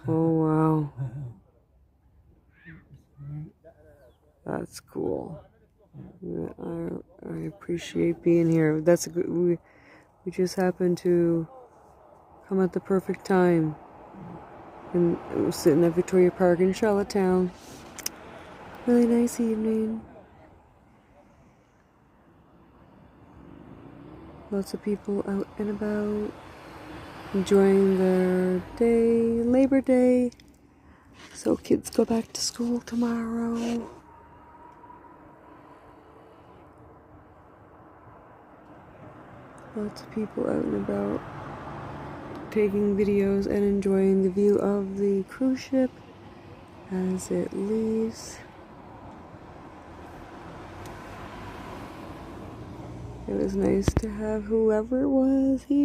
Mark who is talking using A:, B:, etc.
A: Oh, wow. That's cool. I appreciate being here. That's a good. We just happened to come at the perfect time. And we're sitting at Victoria Park in Charlottetown. Really nice evening. Lots of people out and about, enjoying their day, Labor Day. So kids go back to school tomorrow. Lots of people out and about, taking videos and enjoying the view of the cruise ship as it leaves. It was nice to have whoever it was here.